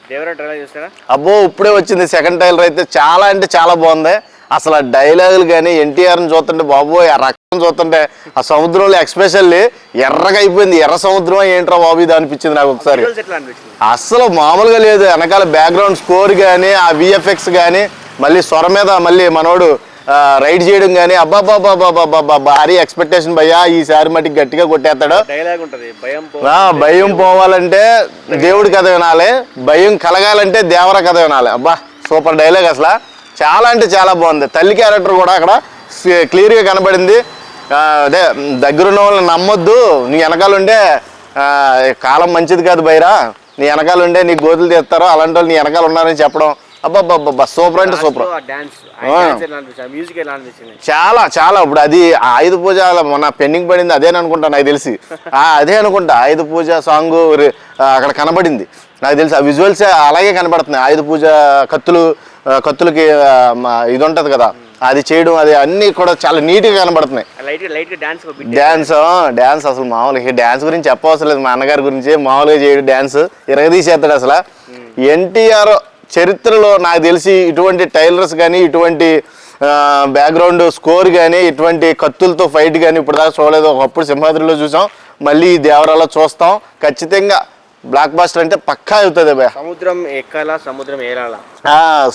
Devara trailer చూస్తారా? అబ్బో ఇప్పుడే వచ్చింది సెకండ్ ట్రైలర్ అయితే చాలా అంటే చాలా బాగుంది. అసలు ఆ డైలాగులు కానీ ఎన్టీఆర్ని చూస్తుంటే బాబు ఆ రక్తం చూస్తుంటే ఆ సముద్రంలో ఎక్స్పెషల్లీ ఎర్రగా అయిపోయింది. ఎర్ర సముద్రం ఏంట్రా బాబు ఇది అనిపించింది నాకు ఒకసారి. అస్సలు మామూలుగా లేదు. వెనకాల బ్యాక్గ్రౌండ్ స్కోర్ కానీ ఆ విఎఫ్ఎక్స్ కానీ మళ్ళీ స్వర మీద మళ్ళీ మనోడు రైడ్ చేయడం కానీ అబ్బాబ్బాబ్బాబ్బాబ్బా భారీ ఎక్స్పెక్టేషన్ భయ్యా. ఈసారి మటుకు గట్టిగా కొట్టేస్తాడు. భయం పోవాలంటే దేవుడి కథ వినాలి, భయం కలగాలంటే దేవర కథ వినాలి. అబ్బా సూపర్ డైలాగ్. అసలు చాలా అంటే చాలా బాగుంది. తల్లి క్యారెక్టర్ కూడా అక్కడ క్లియర్గా కనబడింది. అదే దగ్గరున్న వాళ్ళని నమ్మొద్దు, నీ వెనకాలంటే కాలం మంచిది కాదు బైరా, నీ వెనకాలంటే నీ గోతులు తీస్తారో అలాంటి వాళ్ళు నీ వెనకాల ఉన్నారని చెప్పడం. అబ్బాబ్బాబ్బా సూపర్ అంటే సూపర్. చాలా చాలా. ఇప్పుడు అది ఆయుధ పూజ మొన్న పెండింగ్ పడింది అదేననుకుంటా నాకు తెలిసి. అదే అనుకుంటా ఆయుధ పూజ సాంగ్ అక్కడ కనబడింది నాకు తెలిసి. ఆ విజువల్స్ అలాగే కనబడుతున్నాయి. ఆయుధ పూజ కత్తులకి ఇది ఉంటది కదా, అది చేయడం అది అన్ని కూడా చాలా నీట్ గా కనబడుతున్నాయి. డాన్స్ అసలు మామూలుగా డాన్స్ గురించి చెప్పవసరం లేదు. మా అన్నగారి గురించి మామూలుగా చేయడం డాన్స్ ఇరగదీసేస్తాడు అసలు. ఎన్టీఆర్ చరిత్రలో నాకు తెలిసి ఇటువంటి టైలర్స్ కానీ ఇటువంటి బ్యాక్గ్రౌండ్ స్కోర్ కానీ ఇటువంటి కత్తులతో ఫైట్ కానీ ఇప్పుడు దాకా చూడలేదు. ఒకప్పుడు సింహాద్రిలో చూసాం, మళ్ళీ దేవరాలో చూస్తాం. ఖచ్చితంగా బ్లాక్ బాస్టర్ అంటే పక్కా అవుతుంది. సముద్రం ఎక్కాలా సముద్రం ఏలాలా,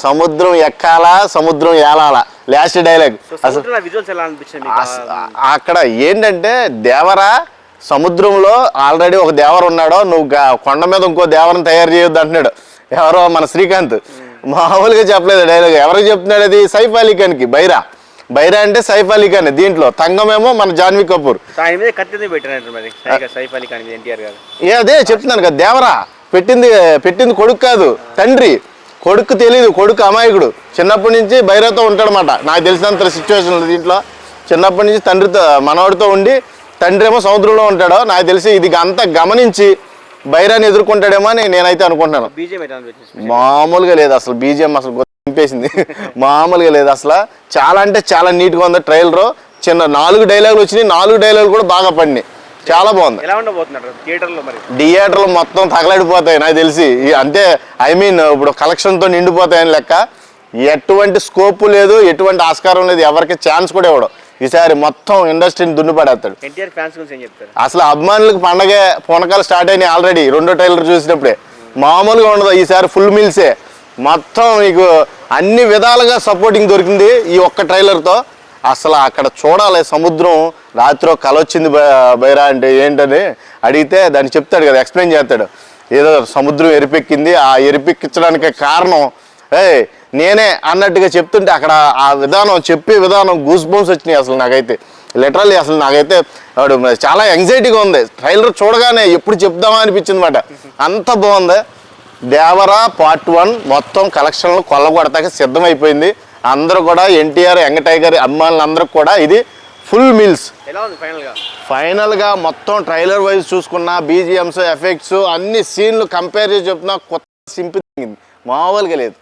సముద్రం ఎక్కాలా సముద్రం ఏలాలా లాస్ట్ డైలాగ్. అక్కడ ఏంటంటే దేవరా సముద్రంలో ఆల్రెడీ ఒక దేవర ఉన్నాడో, నువ్వు కొండ మీద ఇంకో దేవరని తయారు చేయొద్దు అంటున్నాడు. ఎవరో మన శ్రీకాంత్ మామూలుగా చెప్పలేదు డైలాగ్. ఎవరికి చెప్తున్నాడు అది? సైఫ్ అలీ ఖాన్కి. బైరా అంటే సైఫ్ అలీ ఖాన్, దీంట్లో తంగమేమో మన జాన్వీ కపూర్. అదే చెప్తున్నాను కదా, దేవరా పెట్టింది కొడుకు కాదు తండ్రి. కొడుకు తెలియదు, కొడుకు అమాయకుడు. చిన్నప్పటి నుంచి బైరాతో ఉంటాడనమాట నాకు తెలిసినంత సిచ్యువేషన్. దీంట్లో చిన్నప్పటి నుంచి తండ్రితో మనవాడితో ఉండి తండ్రి ఏమో సముద్రంలో ఉంటాడో నాకు తెలిసి. ఇది అంతా గమనించి బైరాన్ని ఎదుర్కొంటాడేమో అని నేనైతే అనుకుంటున్నాను. మామూలుగా లేదు అసలు. బీజిఎం అసలు నింపేసింది. మామూలుగా లేదు అసలు. చాలా అంటే చాలా నీట్గా ఉంది ట్రైలర్. చిన్న 4 డైలాగులు వచ్చినాయి. 4 డైలాగులు కూడా బాగా పడినాయి. చాలా బాగుంది. థియేటర్లు మొత్తం తగలడిపోతాయి నాకు తెలిసి. అంటే ఇప్పుడు కలెక్షన్తో నిండిపోతాయని లెక్క. ఎటువంటి స్కోప్ లేదు, ఎటువంటి ఆస్కారం లేదు, ఎవరికి ఛాన్స్ కూడా ఇవ్వడం. ఈసారి మొత్తం ఇండస్ట్రీని దున్నుపడేస్తాడు. అసలు అభిమానులకు పండగ పూనకాలు స్టార్ట్ అయినాయి ఆల్రెడీ. 2వ ట్రైలర్ చూసినప్పుడే మామూలుగా ఉండదు. ఈసారి ఫుల్ మీల్సే. మొత్తం మీకు అన్ని విధాలుగా సపోర్టింగ్ దొరికింది ఈ ఒక్క ట్రైలర్తో. అసలు అక్కడ చూడాలి సముద్రం. రాత్రి కల వచ్చింది బైరా అంటే ఏంటని అడిగితే దాన్ని చెప్తాడు కదా, ఎక్స్ప్లెయిన్ చేస్తాడు. ఏదో సముద్రం ఎరిపెక్కింది, ఆ ఎరిపెక్కించడానికి కారణం నేనే అన్నట్టుగా చెప్తుంటే అక్కడ ఆ విధానం చెప్పే విధానం గూస్ బంప్స్ వచ్చినాయి అసలు నాకైతే. లిటరల్లీ అసలు నాకైతే చాలా యాంగ్జైటీగా ఉంది. ట్రైలర్ చూడగానే ఎప్పుడు చెప్దామా అనిపించింది అన్నమాట. అంత బాగుంది. దేవరా పార్ట్ 1 మొత్తం కలెక్షన్లు కొల్లగొడతాక సిద్ధమైపోయింది. అందరూ కూడా ఎన్టీఆర్ యంగ్ టైగర్ అభిమానులందరికీ కూడా ఇది ఫుల్ మీల్స్. ఫైనల్గా మొత్తం ట్రైలర్ వైజ్ చూసుకున్నా బీజిఎమ్స్ ఎఫెక్ట్స్ అన్ని సీన్లు కంపేర్ చేసి చెప్తున్నా కొత్త సింపుల్ మామూలుగా లేదు.